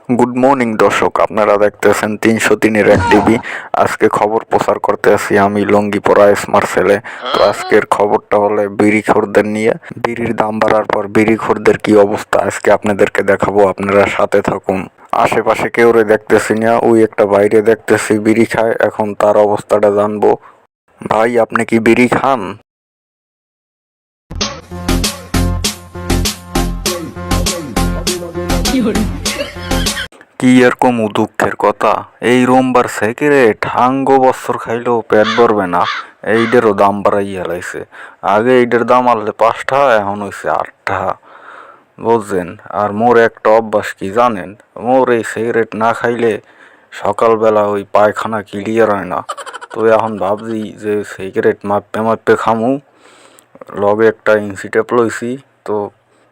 Good morning দর্শক, আপনারা দেখতেছেন 303-এর এক টিভি। আজকে খবর প্রচার করতে আসি আমি লঙ্গি পরা স্মার্ট ছেলে। তো আজকের খবরটা হলে বিড়িখোরদের নিয়ে। বিড়ির দাম বাড়ার পর বিড়িখোরদের কি অবস্থা আজকে আপনাদেরকে দেখাবো, আপনারা সাথে থাকুন। আশেপাশে কেউ দেখতেছি না, ওই একটা বাইরে দেখতেছি বিড়ি খায়, এখন তার অবস্থাটা জানবো। ভাই, আপনি কি বিড়ি খান? কি এরকম দুঃখের কথা, এই রোমবার সিগারেট হাঙ্গো বছর খাইলেও পেট ভরবে না, এইটারও দাম বাড়াই হেলাইছে। আগে এইটার দাম আনলে 5 টাকা, এখন হয়েছে 8 টাকা, বুঝছেন। আর মোর একটা অভ্যাস কি জানেন, মোর এই সিগারেট না খাইলে সকালবেলা ওই পায়খানা ক্লিয়ার হয় না। তো এখন ভাবছি যে সিগারেট মাপতে মাপতে খামু, লগে একটা ইঞ্চি টেপ লইছি। তো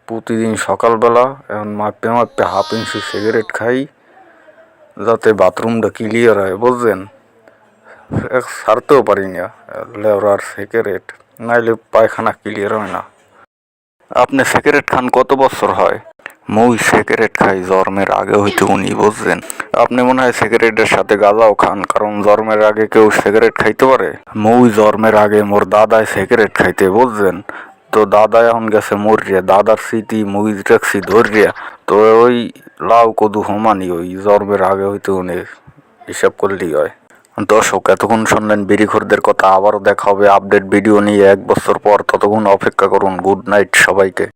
প্রতিদিন সকালবেলা এখন মাপতে মাপতে হাফ ইঞ্চি সিগারেট খাই, যাতে বাথরুমটা ক্লিয়ার হয়, বুঝছেন। ছাড়তেও পারি না লেওরার সিগারেট, নাইলে পায়খানা ক্লিয়ার হয় না। আপনি সিগারেট খান কত বছর হয়? মুই সিগারেট খাই জন্মের আগে হইতে উনি, বুঝছেন। আপনি মনে হয় সিগারেটের সাথে গাঁজাও খান, কারণ জন্মের আগে কেউ সিগারেট খাইতে পারে? মুই জন্মের আগে মোর দাদায় সিগারেট খাইতে, বুঝছেন। তো দাদা এখন গেছে মরিয়া, দাদার স্মৃতি মুই রাখছি ধরিয়া। তো ওই লাউ কদু সমানই, ওই জন্মের আগে হইতে উনি হিসাব করলেই হয়। দর্শক, এতক্ষণ শুনলেন বিড়িখোরদের কথা। আবারও দেখা হবে আপডেট ভিডিও নিয়ে 1 বছর পর, ততক্ষণ অপেক্ষা করুন। গুড নাইট সবাইকে।